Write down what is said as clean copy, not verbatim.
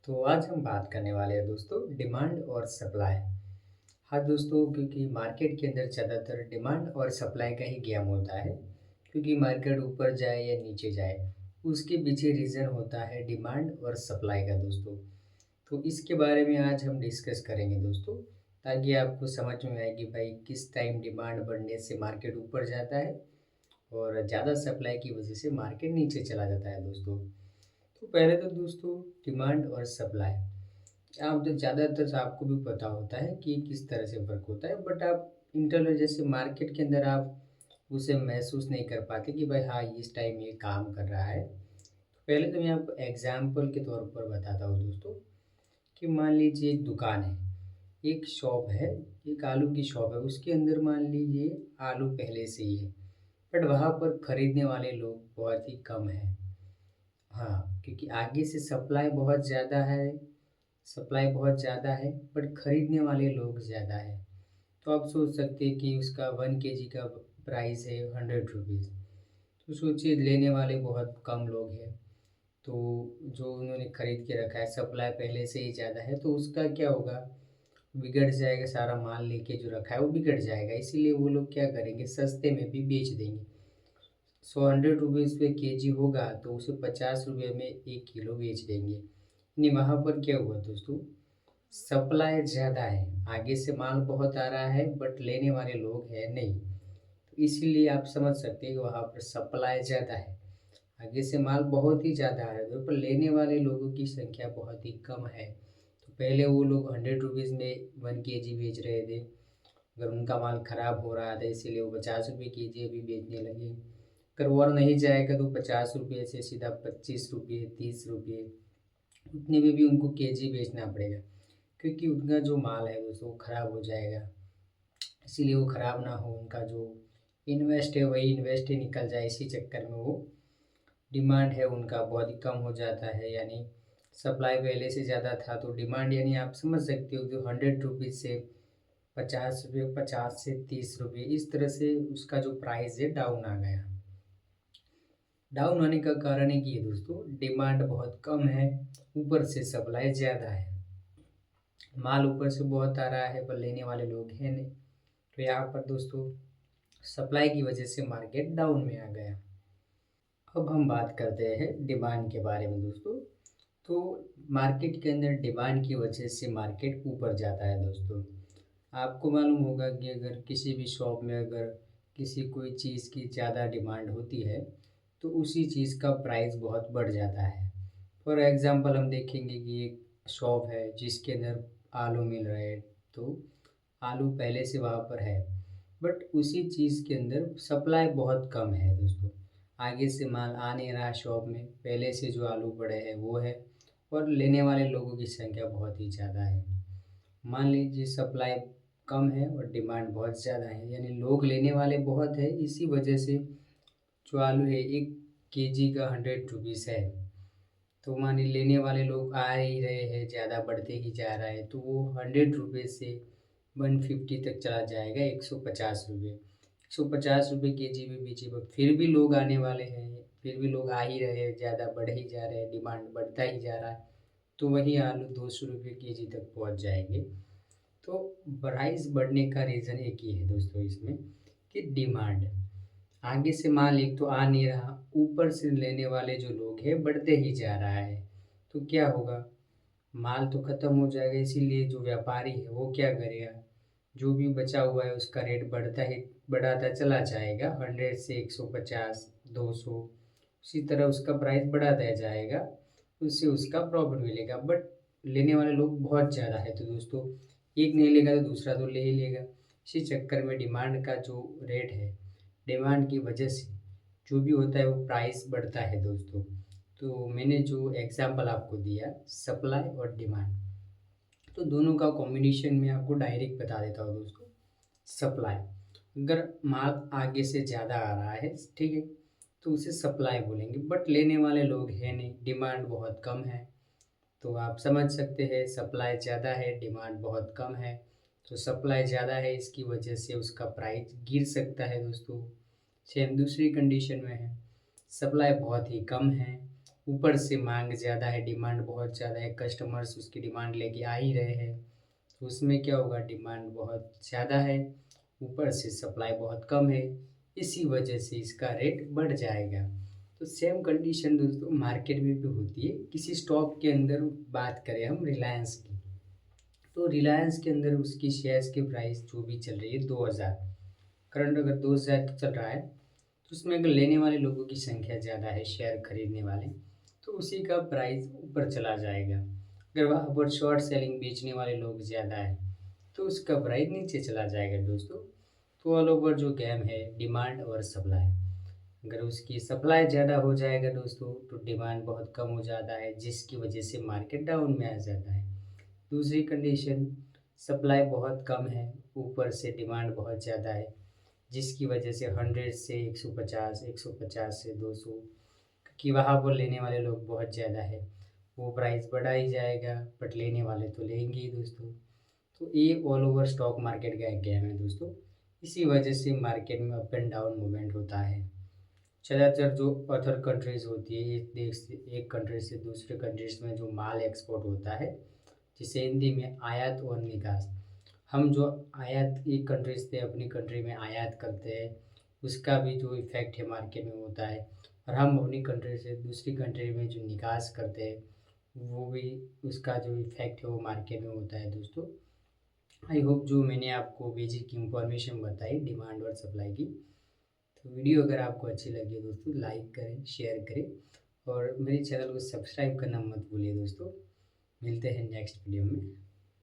तो आज हम बात करने वाले हैं दोस्तों डिमांड और सप्लाई। हाँ दोस्तों, क्योंकि मार्केट के अंदर ज़्यादातर डिमांड और सप्लाई का ही गेम होता है। क्योंकि मार्केट ऊपर जाए या नीचे जाए, उसके पीछे रीज़न होता है डिमांड और सप्लाई का दोस्तों। तो इसके बारे में आज हम डिस्कस करेंगे दोस्तों, ताकि आपको समझ में आए कि भाई किस टाइम डिमांड बढ़ने से मार्केट ऊपर जाता है और ज़्यादा सप्लाई की वजह से मार्केट नीचे चला जाता है दोस्तों। तो पहले तो दोस्तों, डिमांड और सप्लाई, आप तो ज़्यादातर आपको भी पता होता है कि किस तरह से वर्क होता है, बट आप इंटरनल जैसे मार्केट के अंदर आप उसे महसूस नहीं कर पाते कि भाई हाँ, इस टाइम ये काम कर रहा है। तो पहले तो मैं आपको एग्जाम्पल के तौर पर बताता हूँ दोस्तों, कि मान लीजिए एक दुकान है, एक शॉप है, एक आलू की शॉप है, उसके अंदर मान लीजिए आलू पहले से ही है, बट वहाँ पर खरीदने वाले लोग बहुत ही कम हैं। हाँ, क्योंकि आगे से सप्लाई बहुत ज़्यादा है, बट खरीदने वाले लोग ज़्यादा हैं। तो आप सोच सकते हैं कि उसका 1 केजी का प्राइस है 100 रुपीज़। तो सोचिए लेने वाले बहुत कम लोग हैं, तो जो उन्होंने खरीद के रखा है, सप्लाई पहले से ही ज़्यादा है, तो उसका क्या होगा, बिगड़ जाएगा। सारा माल लेके जो रखा है वो बिगड़ जाएगा, इसीलिए वो लोग क्या करेंगे, सस्ते में भी बेच देंगे। 100 रुपीज़ पे केजी होगा तो उसे 50 रुपये में 1 किलो बेच देंगे। यानी वहाँ पर क्या हुआ दोस्तों, सप्लाई ज़्यादा है, आगे से माल बहुत आ रहा है, बट लेने वाले लोग हैं नहीं। तो इसीलिए आप समझ सकते हैं कि वहाँ पर सप्लाई ज़्यादा है, आगे से माल बहुत ही ज़्यादा आ रहा है, पर लेने वाले लोगों की संख्या बहुत ही कम है। तो पहले वो लोग 100 रुपीज़ में 1 केजी बेच रहे थे, अगर उनका माल खराब हो रहा था इसीलिए वो 50 रुपये केजी अभी बेचने लगे। अगर और नहीं जाएगा तो 50 रुपये से सीधा 25 रुपये, 30 रुपये, उतने में भी उनको केजी बेचना पड़ेगा, क्योंकि उनका जो माल है दोस्तों वो खराब हो जाएगा। इसीलिए वो खराब ना हो, उनका जो इन्वेस्ट है वही इन्वेस्ट ही निकल जाए, इसी चक्कर में वो डिमांड है उनका बहुत ही कम हो जाता है। यानी सप्लाई पहले से ज़्यादा था तो डिमांड, यानी आप समझ सकते हो कि 100 रुपीज़ से 50 रुपये, 50 से 30 रुपये, इस तरह से उसका जो प्राइस है डाउन आ गया। डाउन होने का कारण है कि ये दोस्तों डिमांड बहुत कम है, ऊपर से सप्लाई ज़्यादा है। माल ऊपर से बहुत आ रहा है पर लेने वाले लोग हैं नहीं। तो यहाँ पर दोस्तों सप्लाई की वजह से मार्केट डाउन में आ गया। अब हम बात करते हैं डिमांड के बारे में दोस्तों। तो मार्केट के अंदर डिमांड की वजह से मार्केट ऊपर जाता है दोस्तों। आपको मालूम होगा कि अगर किसी भी शॉप में अगर किसी कोई चीज़ की ज़्यादा डिमांड होती है, तो उसी चीज़ का प्राइस बहुत बढ़ जाता है। फॉर एग्ज़ाम्पल हम देखेंगे कि एक शॉप है जिसके अंदर आलू मिल रहे हैं, तो आलू पहले से वहाँ पर है, बट उसी चीज़ के अंदर सप्लाई बहुत कम है दोस्तों। आगे से माल आ नहीं रहा शॉप में, पहले से जो आलू पड़े हैं वो है, और लेने वाले लोगों की संख्या बहुत ही ज़्यादा है। मान लीजिए सप्लाई कम है और डिमांड बहुत ज़्यादा है, यानी लोग लेने वाले बहुत है, इसी वजह से जो आलू है 1 केजी का 100 रुपीज़ है। तो मानिए लेने वाले लोग आ ही रहे हैं, ज़्यादा बढ़ते ही जा रहा है, तो वो 100 रुपये से 150 तक चला जाएगा, 150 रुपये। 150 रुपये केजी में बेचिए, बट फिर भी लोग आने वाले हैं, फिर भी लोग आ ही रहे हैं, ज़्यादा बढ़ ही जा रहे हैं, डिमांड बढ़ता ही जा रहा है, तो वही आलू 200 रुपये केजी तक पहुँच जाएंगे। तो प्राइस बढ़ने का रीज़न एक ही है दोस्तों इसमें, कि डिमांड, आगे से माल एक तो आ नहीं रहा, ऊपर से लेने वाले जो लोग हैं बढ़ते ही जा रहा है। तो क्या होगा, माल तो ख़त्म हो जाएगा, इसीलिए जो व्यापारी है वो क्या करेगा, जो भी बचा हुआ है उसका रेट बढ़ाता चला जाएगा, 100 से 150, 200, उसी तरह उसका प्राइस बढ़ाता जाएगा, उससे उसका प्रॉफ़िट मिलेगा। बट लेने वाले लोग बहुत ज़्यादा है, तो दोस्तों एक नहीं लेगा तो दूसरा तो ले ही लेगा। इसी चक्कर में डिमांड का जो रेट है, डिमांड की वजह से जो भी होता है वो प्राइस बढ़ता है दोस्तों। तो मैंने जो एग्ज़ाम्पल आपको दिया सप्लाई और डिमांड, तो दोनों का कॉम्बिनेशन में आपको डायरेक्ट बता देता हूँ दोस्तों। सप्लाई, अगर माल आगे से ज़्यादा आ रहा है, ठीक है, तो उसे सप्लाई बोलेंगे, बट लेने वाले लोग हैं नहीं, डिमांड बहुत कम है। तो आप समझ सकते हैं सप्लाई ज़्यादा है, डिमांड बहुत कम है। तो सप्लाई ज़्यादा है, इसकी वजह से उसका प्राइस गिर सकता है दोस्तों। सेम दूसरी कंडीशन में है, सप्लाई बहुत ही कम है, ऊपर से मांग ज़्यादा है, डिमांड बहुत ज़्यादा है, कस्टमर्स उसकी डिमांड लेके आ ही रहे हैं। तो उसमें क्या होगा, डिमांड बहुत ज़्यादा है, ऊपर से सप्लाई बहुत कम है, इसी वजह से इसका रेट बढ़ जाएगा। तो सेम कंडीशन दोस्तों मार्केट में भी होती है। किसी स्टॉक के अंदर बात करें हम रिलायंस की, तो रिलायंस के अंदर उसकी शेयर्स की प्राइस जो भी चल रही है 2000, करंट अगर 2000 चल रहा है, तो उसमें अगर लेने वाले लोगों की संख्या ज़्यादा है, शेयर खरीदने वाले, तो उसी का प्राइस ऊपर चला जाएगा। अगर वहाँ पर शॉर्ट सेलिंग बेचने वाले लोग ज़्यादा है, तो उसका प्राइस नीचे चला जाएगा दोस्तों। तो ऑल ओवर जो गेम है डिमांड और सप्लाई, अगर उसकी सप्लाई ज़्यादा हो जाएगा दोस्तों, तो डिमांड बहुत कम हो जाता है, जिसकी वजह से मार्केट डाउन में आ जाता है। दूसरी कंडीशन, सप्लाई बहुत कम है, ऊपर से डिमांड बहुत ज़्यादा है, जिसकी वजह से 100 से 150, 150 से 200, कि वहाँ पर लेने वाले लोग बहुत ज़्यादा है, वो प्राइस बढ़ा ही जाएगा, बट लेने वाले तो लेंगे ही दोस्तों। तो ये ऑल ओवर स्टॉक मार्केट का एक गेम है दोस्तों। इसी वजह से मार्केट में अप एंड डाउन मूवमेंट होता है। ज़्यादातर जो अदर कंट्रीज़ होती है, एक देश से एक कंट्री से दूसरे कंट्रीज़ में जो माल एक्सपोर्ट होता है, जिसे हिंदी में आयात और निर्यात, हम जो आयात एक कंट्री से अपनी कंट्री में आयात करते हैं, उसका भी जो इफ़ेक्ट है मार्केट में होता है, और हम अपनी कंट्री से दूसरी कंट्री में जो निकास करते हैं, वो भी उसका जो इफ़ेक्ट है वो मार्केट में होता है दोस्तों। आई होप जो मैंने आपको बेसिक इंफॉर्मेशन बताई डिमांड और सप्लाई की, तो वीडियो अगर आपको अच्छी लगी हो दोस्तों, लाइक करें, शेयर करें और मेरे चैनल को सब्सक्राइब करना मत भूलिए दोस्तों। मिलते हैं नेक्स्ट वीडियो में।